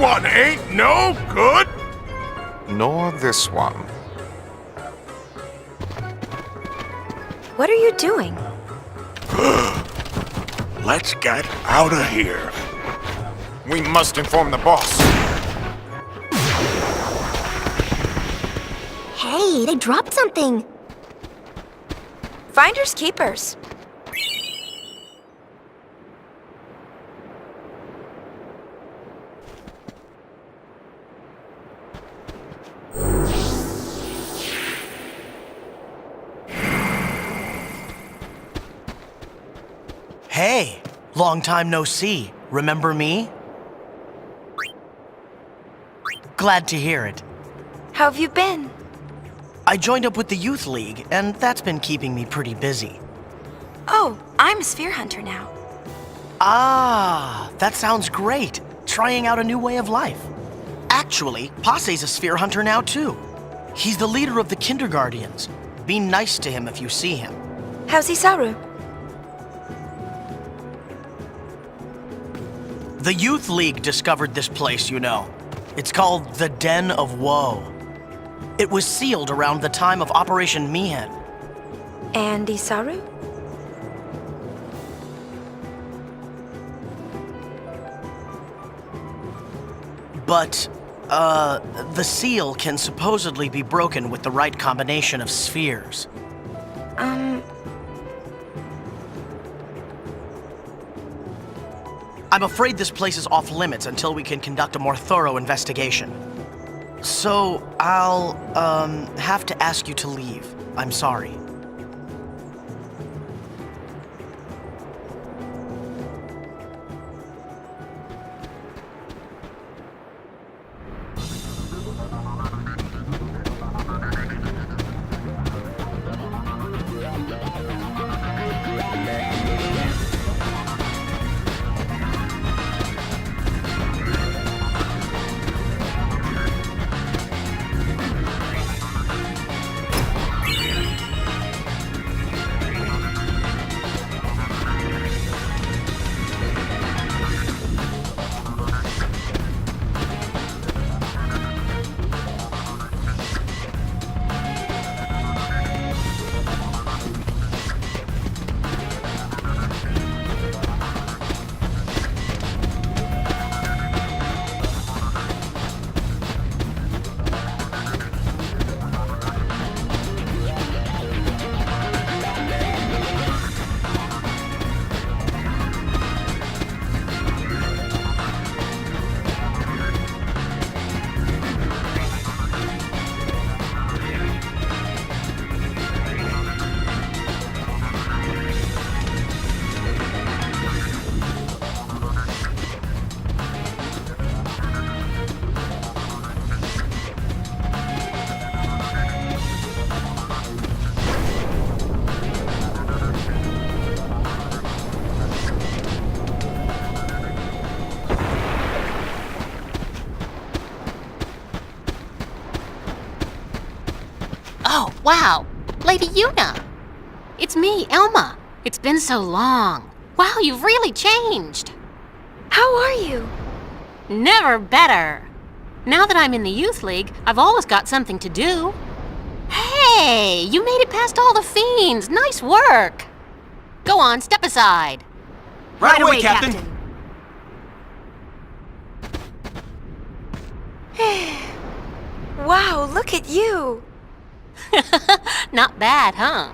one ain't no good. Nor this one. What are you doing? Let's get out of here. We must inform the boss. Hey, they dropped something. Finders keepers. Hey, long time no see. Remember me? Glad to hear it. How have you been? I joined up with the Youth League, and that's been keeping me pretty busy. Oh, I'm a sphere hunter now. Ah, that sounds great. Trying out a new way of life. Actually, Passe's a sphere hunter now too. He's the leader of the Kinderguardians. Be nice to him if you see him. How's Isaru? The Youth League discovered this place, you know. It's called the Den of Woe. It was sealed around the time of Operation Mihen. And Isaru? But, the seal can supposedly be broken with the right combination of spheres. I'm afraid this place is off limits until we can conduct a more thorough investigation. So, I'll, have to ask you to leave. I'm sorry. Oh, wow! Lady Yuna! It's me, Elma. It's been so long. Wow, you've really changed. How are you? Never better. Now that I'm in the Youth League, I've always got something to do. Hey, you made it past all the fiends. Nice work. Go on, step aside. Right away, Captain. Wow, look at you. Not bad, huh?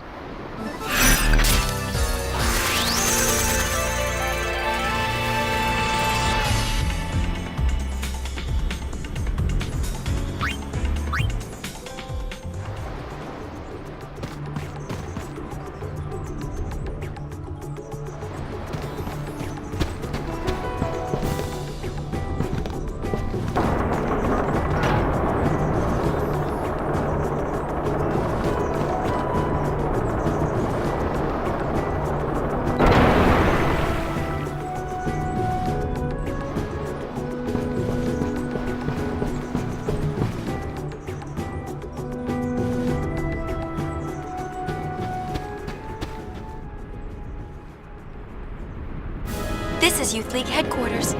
This is Youth League headquarters.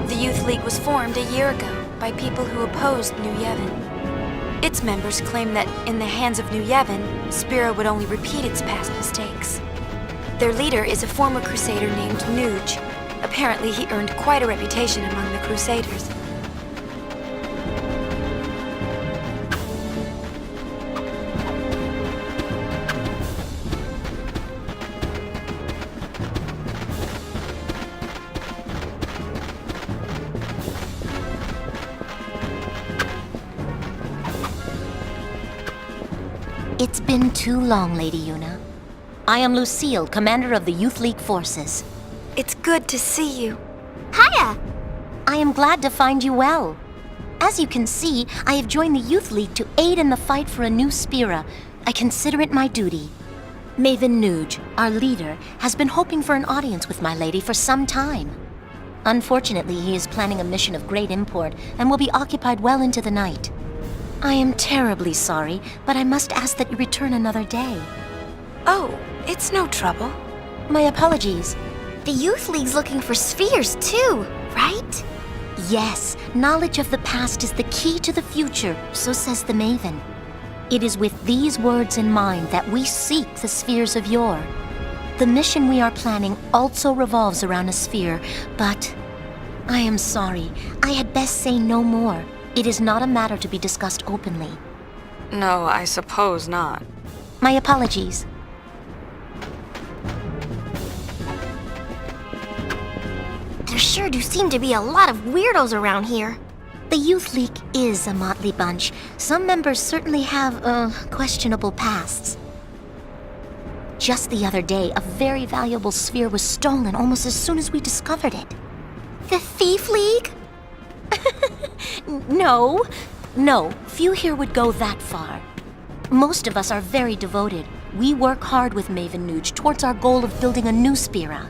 The Youth League was formed a year ago by people who opposed New Yevon. Its members claim that in the hands of New Yevon, Spira would only repeat its past mistakes. Their leader is a former crusader named Nuge. Apparently, he earned quite a reputation among the crusaders. It's been too long, Lady Yuna. I am Lucille, commander of the Youth League forces. It's good to see you. Hiya! I am glad to find you well. As you can see, I have joined the Youth League to aid in the fight for a new Spira. I consider it my duty. Maven Nuge, our leader, has been hoping for an audience with my lady for some time. Unfortunately, he is planning a mission of great import and will be occupied well into the night. I am terribly sorry, but I must ask that you return another day. Oh, it's no trouble. My apologies. The Youth League's looking for spheres too, right? Yes, knowledge of the past is the key to the future, so says the Maven. It is with these words in mind that we seek the spheres of yore. The mission we are planning also revolves around a sphere, but I am sorry, I had best say no more. It is not a matter to be discussed openly. No, I suppose not. My apologies. There sure do seem to be a lot of weirdos around here. The Youth League is a motley bunch. Some members certainly have, questionable pasts. Just the other day, a very valuable sphere was stolen almost as soon as we discovered it. The Thief League? No, few here would go that far. Most of us are very devoted. We work hard with Maven Nuge towards our goal of building a new Spira.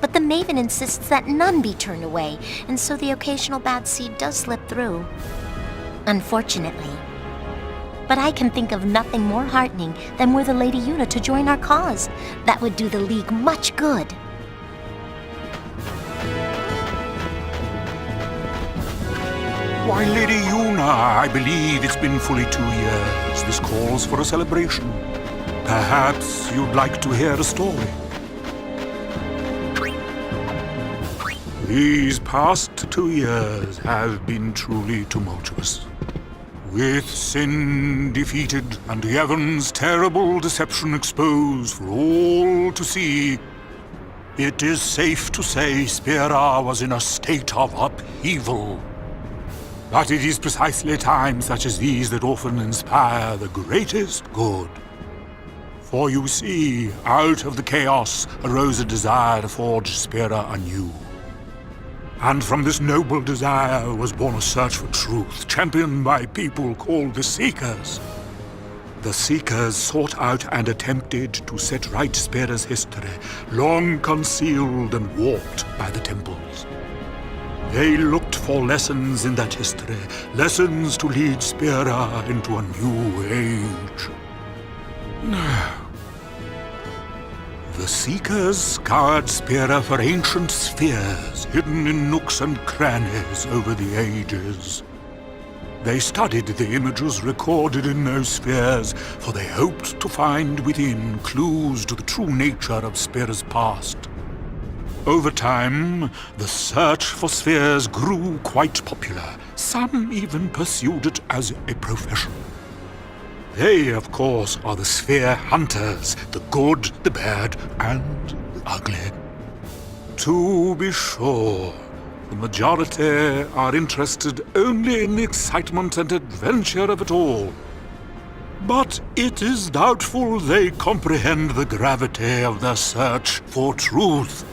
But the Maven insists that none be turned away, and so the occasional bad seed does slip through. Unfortunately. But I can think of nothing more heartening than were the Lady Yuna to join our cause. That would do the League much good. Why, Lady Yuna, I believe it's been fully 2 years. This calls for a celebration. Perhaps you'd like to hear a story. These past 2 years have been truly tumultuous. With sin defeated and Yevon's terrible deception exposed for all to see, it is safe to say Spira was in a state of upheaval. But it is precisely times such as these that often inspire the greatest good. For you see, out of the chaos arose a desire to forge Spira anew. And from this noble desire was born a search for truth, championed by people called the Seekers. The Seekers sought out and attempted to set right Spira's history, long concealed and warped by the temples. They looked for lessons in that history, lessons to lead Spira into a new age. The Seekers scoured Spira for ancient spheres, hidden in nooks and crannies over the ages. They studied the images recorded in those spheres, for they hoped to find within clues to the true nature of Spira's past. Over time, the search for spheres grew quite popular. Some even pursued it as a profession. They, of course, are the sphere hunters, the good, the bad, and the ugly. To be sure, the majority are interested only in the excitement and adventure of it all. But it is doubtful they comprehend the gravity of the search for truth.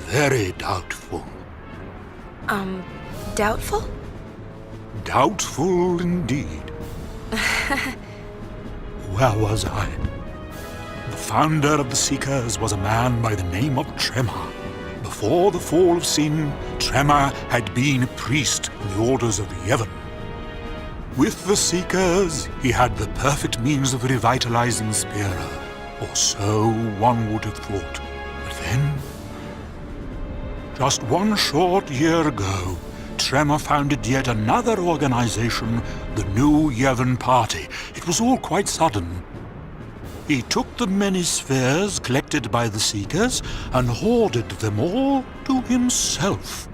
Very doubtful. Doubtful? Doubtful indeed. Where was I? The founder of the Seekers was a man by the name of Tremor. Before the fall of sin, Tremor had been a priest in the orders of Yevon. With the Seekers, he had the perfect means of revitalizing Spira, or so one would have thought. But then, Just one short year ago, Tremor founded yet another organization, the New Yevon Party. It was all quite sudden. He took the many spheres collected by the Seekers and hoarded them all to himself.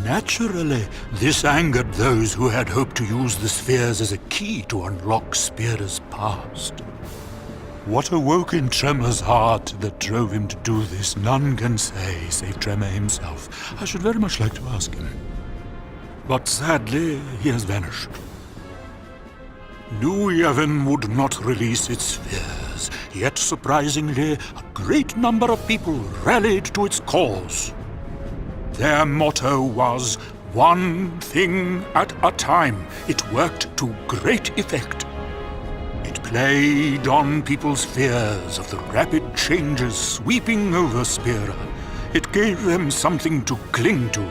Naturally, this angered those who had hoped to use the spheres as a key to unlock Spira's past. What awoke in Tremor's heart that drove him to do this, none can say, save Tremor himself. I should very much like to ask him. But sadly, he has vanished. New Yevon would not release its spheres, yet surprisingly, a great number of people rallied to its cause. Their motto was, "One thing at a time." It worked to great effect. It played on people's fears of the rapid changes sweeping over Spira. It gave them something to cling to.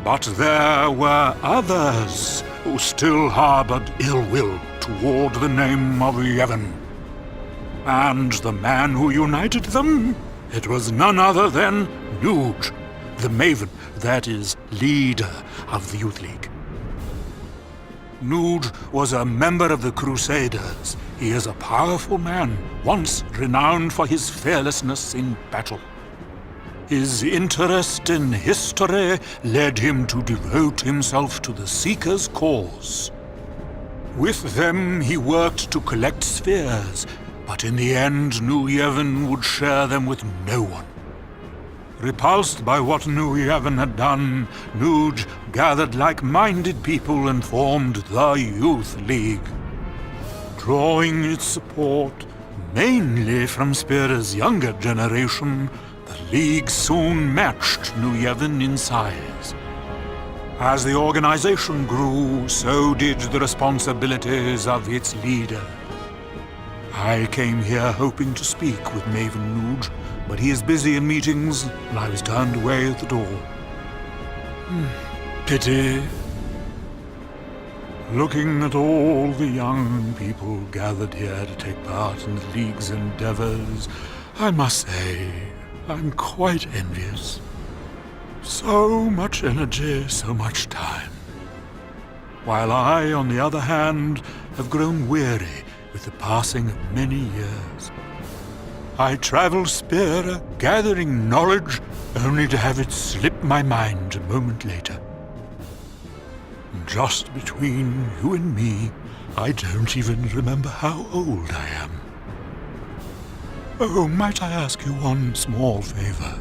But there were others who still harbored ill will toward the name of Yevon. And the man who united them? It was none other than Nuge, the Maven, that is, leader of the Youth League. Nuge was a member of the Crusaders. He is a powerful man, once renowned for his fearlessness in battle. His interest in history led him to devote himself to the Seekers' cause. With them, he worked to collect spheres, but in the end, New Yevon would share them with no one. Repulsed by what New Yevon had done, Nuge gathered like-minded people and formed the Youth League. Drawing its support mainly from Spira's younger generation, the League soon matched New Yevon in size. As the organization grew, so did the responsibilities of its leader. I came here hoping to speak with Maven Nuge, but he is busy in meetings, and I was turned away at the door. Pity. Looking at all the young people gathered here to take part in the League's endeavors, I must say, I'm quite envious. So much energy, so much time. While I, on the other hand, have grown weary with the passing of many years. I travel Spira, gathering knowledge, only to have it slip my mind a moment later. Just between you and me, I don't even remember how old I am. Oh, might I ask you one small favor?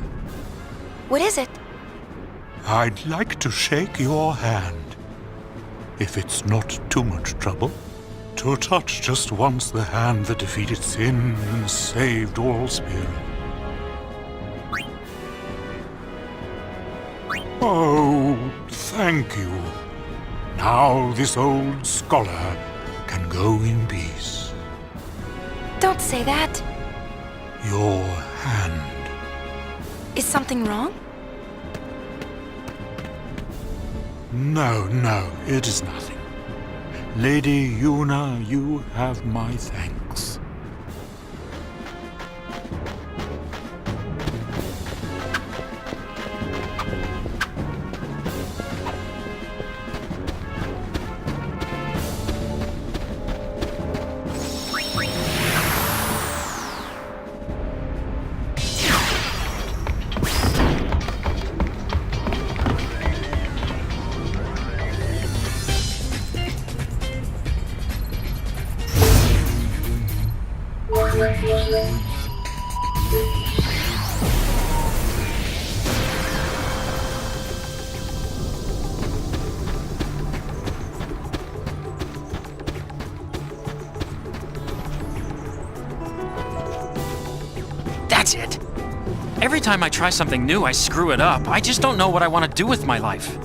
What is it? I'd like to shake your hand, if it's not too much trouble. To touch just once the hand that defeated sin and saved all Spira. Oh, thank you. Now this old scholar can go in peace. Don't say that. Your hand. Is something wrong? No, it is nothing. Lady Yuna, you have my thanks. That's it. Every time I try something new, I screw it up. I just don't know what I want to do with my life.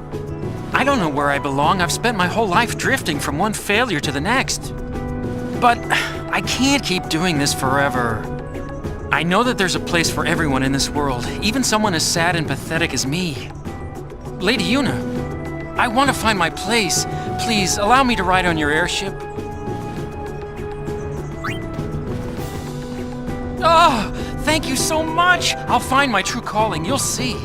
I don't know where I belong. I've spent my whole life drifting from one failure to the next. But I can't keep doing this forever. I know that there's a place for everyone in this world, even someone as sad and pathetic as me. Lady Yuna, I want to find my place. Please, allow me to ride on your airship. Oh, thank you so much! I'll find my true calling, you'll see.